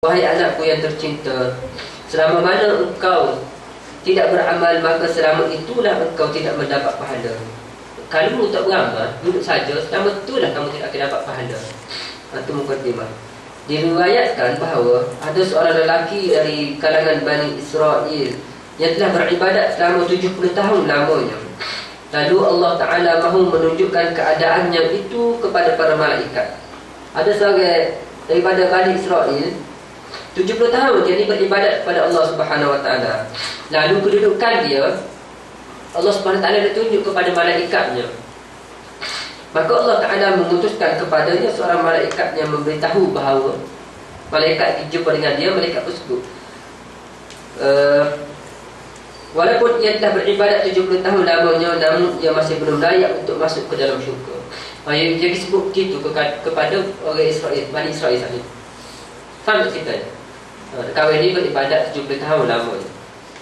Wahai anakku yang tercinta, selama mana engkau tidak beramal, maka selama itulah engkau tidak mendapat pahala. Kalau kamu tak beramal, duduk saja, selama itulah kamu tidak akan dapat pahala. Itu mukadimah. Diriwayatkan bahawa ada seorang lelaki dari kalangan Bani Israel yang telah beribadat selama 70 tahun lamanya. Lalu Allah Ta'ala mahu menunjukkan keadaannya itu kepada para malaikat. Ada seorang daripada Bani Israel 70 tahun dia ni beribadat kepada Allah Subhanahu Wa Taala. Lalu kedudukan dia, Allah Subhanahu Wa Taala tunjuk kepada malaikatnya. Maka Allah Ta'ala memutuskan kepadanya seorang malaikat yang memberitahu bahawa malaikat jumpa dengan dia, malaikat tersebut, walaupun ia telah beribadat 70 tahun lamanya, namun ia masih belum layak untuk masuk ke dalam syurga. Dia disebut begitu kepada orang Israel, Bani Israel tadi. Faham tak kita? Kawan ini beribadat 70 tahun lamanya.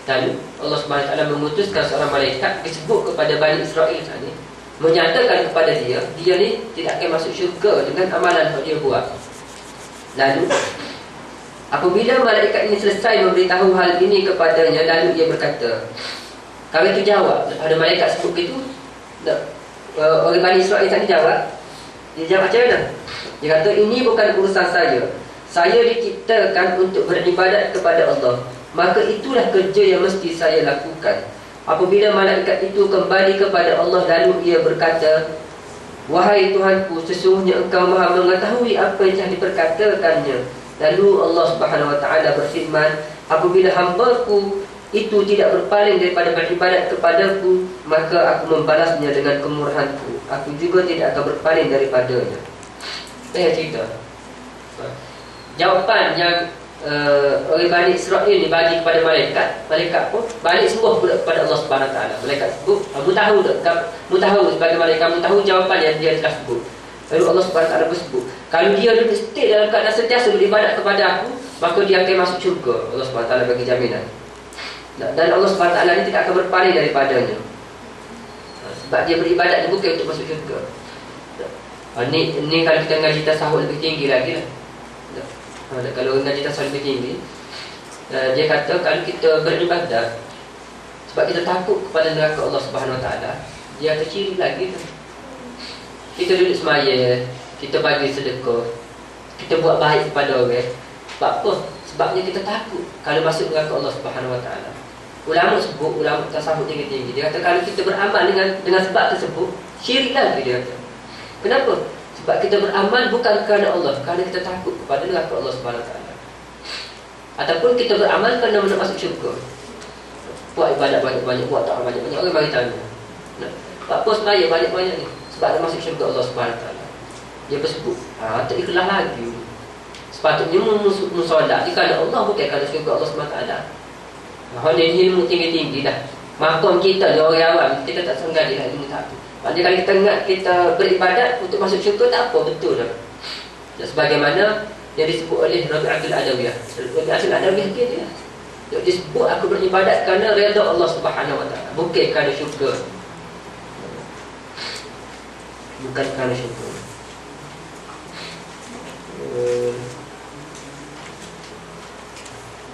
Lalu Allah Subhanahu Wa Taala memutuskan seorang malaikat disebut kepada Bani Israel tadi, menyatakan kepada dia ni tidak akan masuk syurga dengan amalan yang dia buat. Lalu apabila malaikat ini selesai memberitahu hal ini kepadanya, lalu ia berkata, kawan itu jawab, ada malaikat sebut begitu, orang Bani Israel tadi jawab. Dia jawab macam mana? Dia kata, ini bukan urusan saya. Saya diciptakan untuk beribadat kepada Allah, maka itulah kerja yang mesti saya lakukan. Apabila malaikat itu kembali kepada Allah, lalu ia berkata, wahai Tuhanku, sesungguhnya engkau maha mengetahui apa yang telah diperkatakannya. Lalu Allah Subhanahu Wa Taala berfirman, apabila hambaku itu tidak berpaling daripada beribadat kepadaku, maka aku membalasnya dengan kemurahanku. Aku juga tidak akan berpaling daripadanya. Saya cerita jawapan yang orang Bani Israel ni bagi kepada malaikat. Malaikat pun balik sembuh pula kepada Allah Subhanahu Wa Taala. Malaikat sebut, kamu tahu tak? Kamu tahu sebagai malaikat, kamu tahu jawapan yang dia telah sebut. Lalu Allah Subhanahu Wa Taala bersebut, kalau dia duduk stay dalam keadaan sentiasa beribadat kepada aku, maka dia akan masuk syurga. Allah Subhanahu Wa Taala bagi jaminan. Dan Allah Subhanahu Wa Taala ni tidak akan berpaling daripadanya. Sebab dia beribadat dia bukan untuk masuk syurga. Ni kalau kita ngaji tasawuf lebih tinggi lagi lah. Kalau ngaji tasawuf lebih tinggi, dia kata kalau kita beribadat sebab kita takut kepada neraka Allah Subhanahu Wa Taala, dia ada ciri lagi tu. Kita duduk semaya, kita bagi sedekah, kita buat baik kepada orang. Sebab apa? Sebabnya kita takut kalau masuk neraka Allah Subhanahu Wa Taala. Ulama sebut, ulama tasawuf tinggi-tinggi, dia kata kalau kita beramal dengan sebab tersebut, syirik lagi dia kata. Kenapa? Sebab kita beramal bukan kerana Allah, kerana kita takut kepada neraka Allah Subhanahu Wa Taala. Ataupun kita beramal kerana nak masuk syurga. Buat ibadat banyak-banyak, buat taat banyak-banyak. Orang bagi tanya, apa semaya banyak-banyak ni? Sebab nak masuk syurga Allah Subhanahu Wa Taala. Dia bersebut, tak ikhlas lagi. Sepatutnya musolat kerana Allah, bukan kerana syurga Allah Subhanahu Wa Taala. Ini ilmu tinggi-tinggi dah. Makom kita ni orang awam, kita tak sangka dia ilmu tak tu. Maksudnya kalau kita ingat kita beribadat untuk masuk syurga, tak apa, betul dah. Sebagaimana yang disebut oleh Rabi'atul Adawiyah. Rabi'atul Adawiyah dia disebut, aku beribadat kerana redha Allah Subhanahu Wa Taala, bukan kerana syurga. Bukan kerana syurga.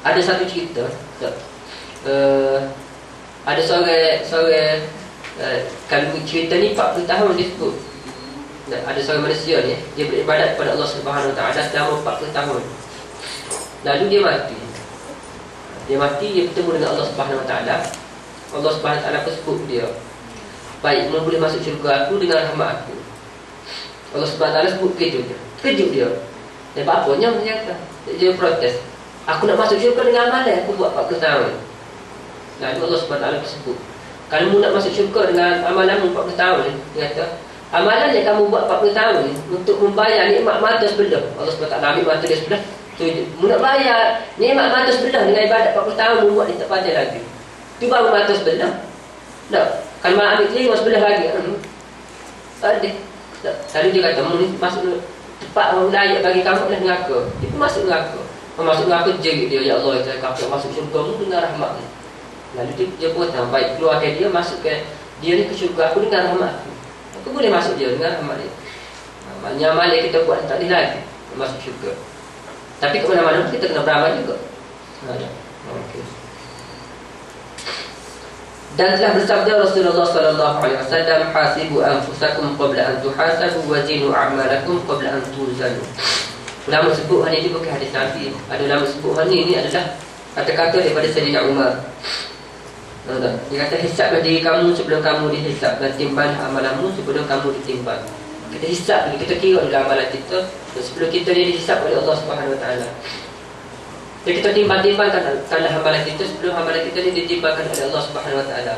Ada satu cerita, ada seorang kalau cerita ni 40 tahun disebut. Ada seorang manusia ni, dia beribadat kepada Allah Subhanahu Wa Taala selama 40 tahun. Lalu dia mati. Dia bertemu dengan Allah Subhanahu Wa Taala. Allah Subhanahu Wa Taala sebut dia, baik, kamu boleh masuk syurga aku dengan rahmat aku. Allah Subhanahu Wa Taala sebut begitu je. Kejut dia. Dan bapaknya berkata, dia protes, aku nak masuk syurga dengan amalan aku buat 40 tahun. Lalu Allah Subhanahu Wa Taala sebut, kalau kamu nak masuk syurga dengan amalanmu 40 tahun, dia kata, amalan yang kamu buat 40 tahun ni untuk membayar nikmat mata sebelah. Allah Subhanahu Wa Taala ambil mata dia sebelah. So, kamu nak bayar nikmat mata sebelah dengan ibadat 40 tahun membuat dia tak pandai lagi. Tu baru mata sebelah. Tak. Kalau ambil telinga sebelah lagi, ada. Lalu dia kata, masuk tempat orang layak bagi kamu adalah neraka. Dia pun masuk neraka. Masuk neraka jerit dia, ya Allah, saya kata masuk syurga-Mu dengan rahmat-Mu. Lalu dia berkata, baik, keluarkan dia, masukkan dia ni ke syurga aku dengan rahmat aku. Aku boleh masuk dia dengan rahmat dia. Maknanya amal yang kita buat tak boleh lagi masuk syurga. Tapi ke mana-mana kita kena beramal juga. Ada. Okey. Dan telah bersabda Rasulullah sallallahu alaihi wasallam, hasibu anfusakum qabla an tuhasabu wa zinu a'malakum qabla an tuzanu. Ulama sebut hal ini bukan hadis Nabi. Ada ulama sebut hal ini adalah kata-kata daripada Sayyidina Umar. Dia kata, hisablah diri kamu sebelum kamu dihisab, dan timbang amalanmu sebelum kamu ditimbang. Kita hisab, kita kira dulu amalan kita sebelum kita dihisab oleh Allah Subhanahu Wa Taala. Jadi kita timbang-timbangkan amalan kita sebelum amalan kita ditimbangkan oleh Allah Subhanahu Wa Taala.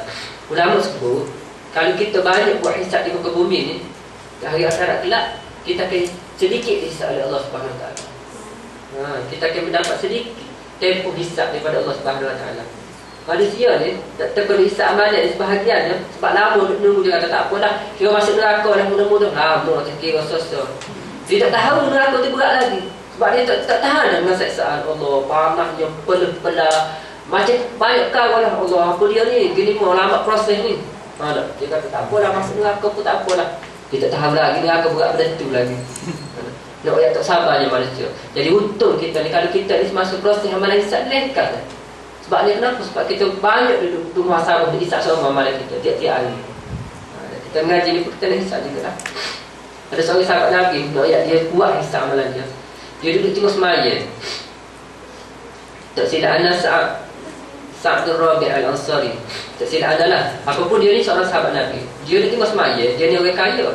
Ulama sebut, kalau kita banyak buat hisab di muka bumi ni, hari akhirat kelak kita akan sedikit dihisab oleh Allah Subhanahu Wa Taala. Kita akan mendapat sedikit tempoh hisab daripada Allah Subhanahu Wa Taala. Manusia ni tak perlu hisab amalan ni sebahagian dia, sebab lama nunggu dia kata tak apalah, kira masuk neraka dah mudah-mudah lama kira sosok. Dia tak tahu neraka tu berat lagi. Sebab dia tak tahan dengan siksaan Allah, panasnya, pelah-pelah. Macam banyak kau lah Allah, apa dia ni, gini mau lama proses ni. Dia kata tak apalah, masuk neraka pun tak apalah. Dia tak tahu lagi, neraka berat benda tu lagi. Nak ayat tak sabarnya manusia. Jadi untung kita ni, kalau kita ni masuk proses amalan hisab lekat lah. Sebab ni kenapa? Sebab kita banyak duduk muhasabah, dihisab sama amalan kita tiap-tiap hari. Kita mengaji ni pun kita nak hisab juga lah. Ada seorang sahabat Nabi, dia kuat hisab amalan dia. Dia duduk tengok semaya. Tak silap ana Sa'd bin Rabi' al-Ansari. Tak silap ana lah. Apapun dia ni seorang sahabat Nabi. Dia duduk tengok semaya. Dia ni orang kaya.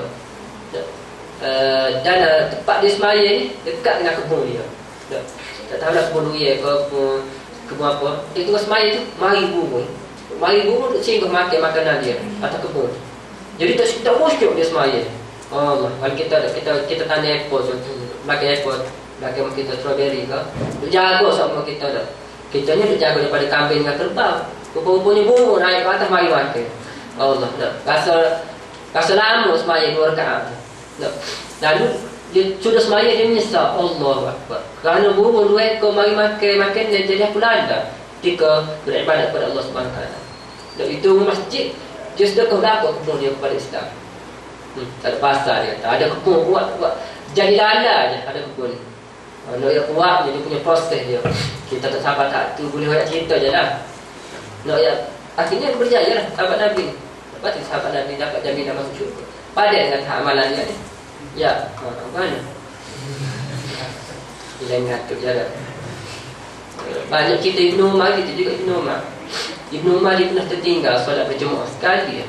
Dan tempat dia semaya ni dekat dengan kebun dia. Tak tahu lah kebun dia ke kebun apa. Dia tengok semaya tu, mari burung. Mari burung duduk singgah makan makanan dia atas kebun. Jadi tak musyuk dia semaya. Allah, kalau kita tanya airport contoh, makan airport, makan kita strawberry ke, jaga sama kita dah. Kita ni jaga daripada kambing dengan kerbau. Rupa-rupanya burung naik ke atas mari makan. Allah, dah. Rasa lama semaya 2 rakaat. Lalu dia sudah semaya dia menyesal. Allahu Akbar. Kerana burung 2 ekor mari makan dan jadi aku lada ketika beribadat kepada Allah Subhanahu Wa Taala. Dan itu masjid dia sedekah berapa kebun dia kepada Islam. Tak ada pasar dia kata. Ada kebun buat jadi lala je ada kebun. Nak yang kuat dia punya proses dia. Kita tak sabar tak tu boleh ayat cerita je lah. Nak yang akhirnya berjaya lah sahabat Nabi. Lepas tu sahabat Nabi dapat jaminan masuk syurga. Padan dengan amalan dia ni. Ya, mana? Dia ngatuk je lah. Banyak kita Ibn Umar, kita juga Ibn Umar. Ibn Umar dia pernah tertinggal solat berjemaah sekali.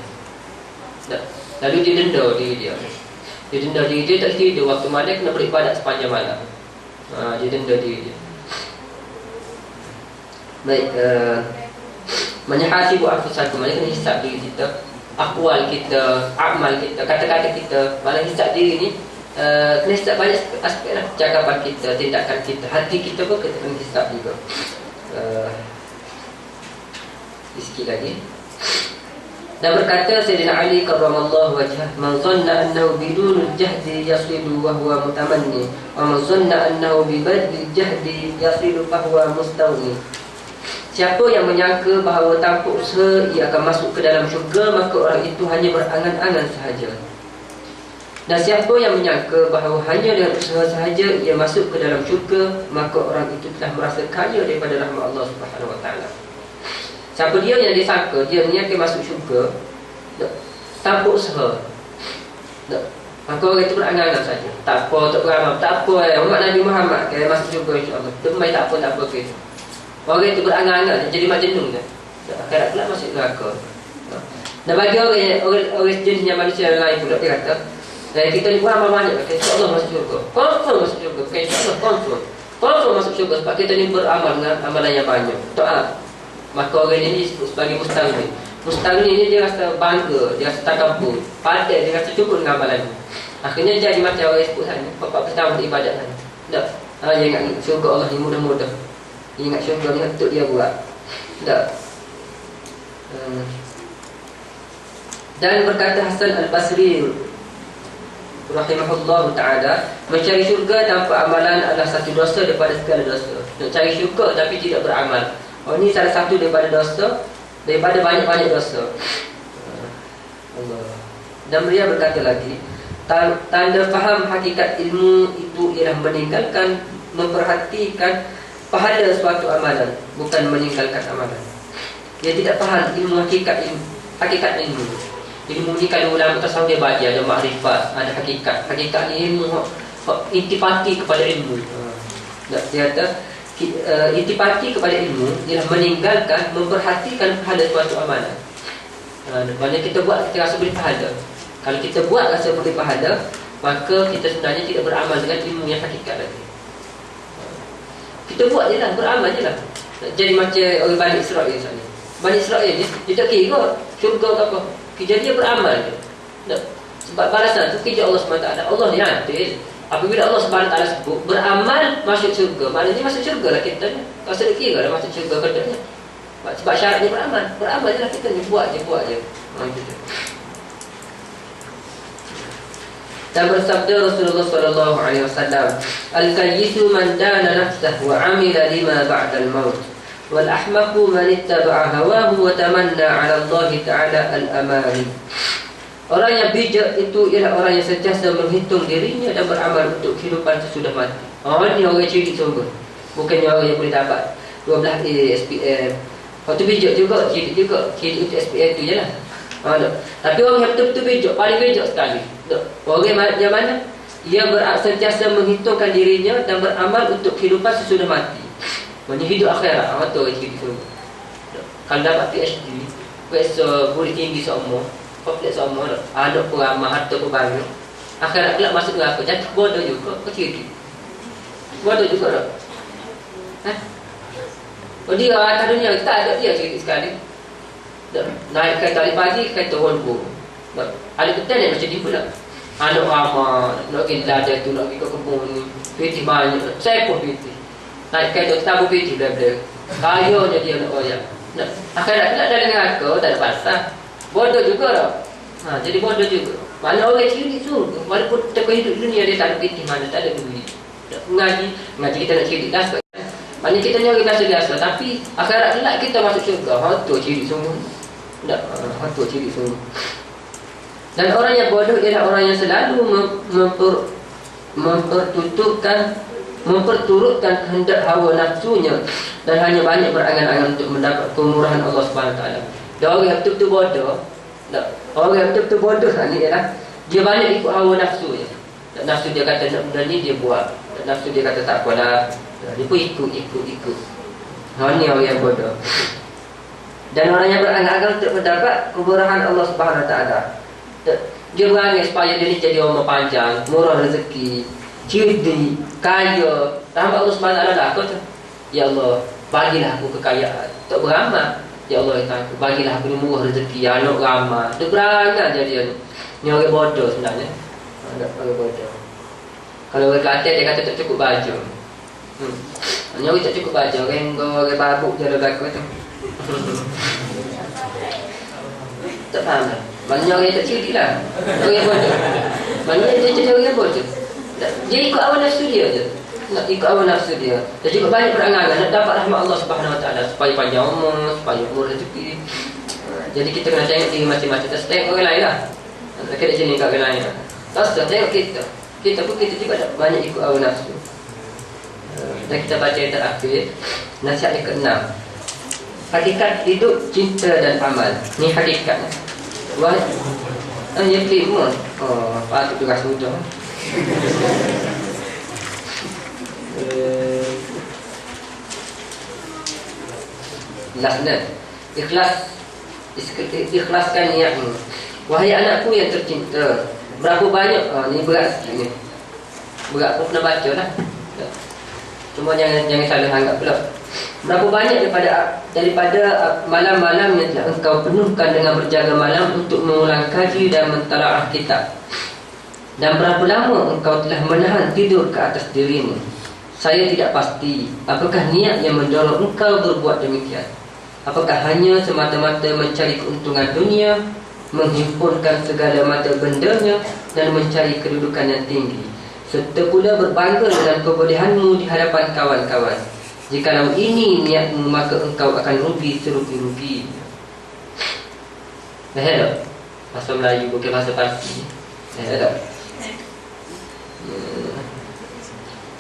Lalu dia denda diri dia. Dia denda diri dia tak tidur waktu malam, kena beribadat sepanjang malam. Dia denda diri dia. Baik, menyahasibu anfusakum, maknanya kena hisab diri kita, akwal kita, amal kita, kata-kata kita. Malah hisab diri ni kena hisab banyak aspek lah. Cakapan kita, tindakan kita, hati kita pun kita kena hisab juga. Sikit lagi. Dan berkata Sayyidina Ali karramallahu wajhah, man zanna annahu bidunul jahdi yasilu wa huwa mutamanni, wa man zanna annahu bibadil jahdi yasilu fa huwa mustawni. Siapa yang menyangka bahawa tanpa usaha ia akan masuk ke dalam syurga, maka orang itu hanya berangan-angan sahaja. Dan siapa yang menyangka bahawa hanya dengan usaha sahaja ia masuk ke dalam syurga, maka orang itu telah merasa kaya daripada rahmat Allah Subhanahu Wa Taala. Siapa dia yang disangka dia ni akan masuk syurga tanpa usaha, maka orang itu berangan-angan saja. Tak apa, tak beramal, tak apa umat Nabi Muhammad akan masuk syurga insya-Allah. Demai tak apa ke. Orang itu berangan-angan jadi majnun dah. Akhirat pula masuk neraka. Dan bagi orang jenisnya manusia lain pula dia kata, kita ni beramal banyak, insya-Allah masuk syurga. Confirm masuk syurga, insya-Allah confirm masuk syurga sebab kita ni beramal dengan amalan yang banyak. Taat. Maka orang ini disebut sebagai mustagni. Mustagni ni dia rasa bangga, dia rasa takabur, padat, dia rasa cukup dengan amalan ni. Akhirnya jadi macam orang sebut sana, 40 tahun beribadat sana. Tak? Dia ingat syurga Allah ni mudah-mudah. Dia ingat syurga ni untuk dia buat. Tak? Dan berkata Hasan Al-Basri rahimahullah ta'ala, mencari syurga tanpa amalan adalah satu dosa daripada segala dosa. Nak cari syurga tapi tidak beramal, ini salah satu daripada dosa, daripada banyak-banyak dosa. Allah. Dan beliau berkata lagi, tanda faham hakikat ilmu itu ialah meninggalkan memperhatikan pahala suatu amalan, bukan meninggalkan amalan. Dia tidak faham ilmu hakikat ilmu. Ilmu ni kalau ulama tasawuf dia bagi ada makrifat, ada hakikat. Hakikat ni ilmu intipati kepada ilmu. Dia kata intipati kepada ilmu ialah meninggalkan memperhatikan pahala suatu amalan. Maksudnya kita buat kita rasa boleh pahala. Kalau kita buat rasa boleh pahala, maka kita sebenarnya tidak beramal dengan ilmu yang hakikat lagi. Kita buat je lah, beramal je lah. Jadi macam orang Bani Israel misalnya. Bani Israel ni, dia tak kira syurga ke apa. Kerja dia beramal je. Sebab balasan tu kerja Allah SWT. Allah ni adil. Apabila Allah SWT sebut beramal masuk syurga, maknanya masuk syurga lah kita ni. Kalau sedek kira dah masuk syurga kedanya. Sebab syaratnya beramal. Beramal je lah kita ni, buat je. Gitu. Dan bersabda Rasulullah SAW, al-kayyisu man dana nafsahu wa amila lima ba'dal maut, wal ahmaqu man ittaba'a hawahu wa tamanna 'ala Allah Ta'ala al-amani. Orang yang bijak itu ialah orang yang sentiasa menghitung dirinya dan beramal untuk kehidupan sesudah mati. Ni orang cerdik sungguh. Bukannya orang yang boleh dapat 12A SPM. Waktu bijak juga, cerdik juga. Cerdik untuk SPM tu je lah. Tapi orang yang betul-betul bijak, paling bijak sekali. Orang yang mana? Ia sentiasa menghitungkan dirinya dan beramal untuk kehidupan sesudah mati. Maksudnya hidup akhirat. Tu orang cerdik sungguh. Kalau dapat PhD, profesor boleh tinggi seumur, kompleks seumur, anak pun ramah, harta pun banyak, akhirat kelak masuk neraka, jatuh bodoh juga. Kau cerdik bodoh juga tak? Dia atas dunia kita ada dia cerdik sekali. Naik kereta hari pagi, kereta Volvo. Ada petang ni macam ni pula. Anak ramah, nak pergi ladang tu, nak pergi ke kebun ni, PT banyak. Saya pun PT. Naik kereta tabur PT bela-bela. Kayanya dia nak royak. Akhirat kelak dalam neraka, tak ada pasal. Bodoh juga tak? Jadi bodoh juga. Mana orang cerdik tu, walaupun kita hidup dunia dia tak ada PT mana, tak ada duit. Ngaji kita nak cerdik dah. Maknanya kita ni orang biasa-biasa, tapi akhirat kelak kita masuk syurga. Tu cerdik sungguh. Tu cerdik sungguh. Dan orang yang bodoh ialah orang yang selalu memperturutkan kehendak hawa nafsunya dan hanya banyak berangan-angan untuk mendapat kemurahan Allah SWT. Dan orang yang betul-betul bodoh, orang yang betul-betul bodoh ni ialah dia banyak ikut hawa nafsunya. Nafsu dia kata nak benda ni, dia buat. Nafsu dia kata tak apalah, dia pun ikut. Ni orang yang bodoh. Dan orang yang berangan-angan untuk mendapat kemurahan Allah SWT. Dia berangan supaya dia ni jadi orang panjang, murah rezeki, cerdik, kaya. Rahmat Allah SWT dah aku tu. Ya Allah, bagilah aku kekayaan. Tak beramal. Ya Allah, bagilah aku ni murah rezeki, anak ramah. Dia berangan je dia ni. Ni orang bodoh sebenarnya. Orang bodoh. Kalau orang kata, dia kata tak cukup baju. Ni orang tak cukup baju. Orang babuk je belakang tu. Tak faham tak? Maknanya orang yang tak cerdik lah. Orang yang bodoh. Maknanya dia jadi orang yang bodoh. Dia ikut awal nafsu dia je. Nak ikut awal nafsu dia. Dan juga banyak berangan-angan nak dapat rahmat Allah SWT, supaya panjang umur, supaya umur rezeki. Jadi kita kena tengok diri masing-masing. Tak tengok orang lain lah. Kita jenis kat orang lain lah. Tak usah tengok kita. Kita pun kita juga banyak ikut awal nafsu. Dan kita baca yang terakhir, nasihat yang ke-6. Hakikat hidup, cinta dan amal. Ni hakikatnya. Yang kelima. Patut tugas mudah. Lastnya, ikhlaskan niatmu. Wahai anakku yang tercinta, berapa banyak ni berat sikit ni. Berat pun pernah baca lah. Cuma jangan salah anggap pula. Berapa banyak daripada malam-malam yang telah engkau penuhkan dengan berjaga malam untuk mengulang kaji dan mentalaah kitab. Dan berapa lama engkau telah menahan tidur ke atas dirimu. Saya tidak pasti apakah niat yang mendorong engkau berbuat demikian. Apakah hanya semata-mata mencari keuntungan dunia, menghimpunkan segala mata bendanya dan mencari kedudukan yang tinggi, serta pula berbangga dengan kebolehanmu di hadapan kawan-kawan. Jikalau ini niatmu, maka engkau akan rugi serugi-rugi. Dah bahasa Melayu bukan bahasa Parsi. Dah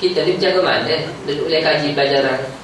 kita ni berjaga mana? Duduk boleh kaji pelajaran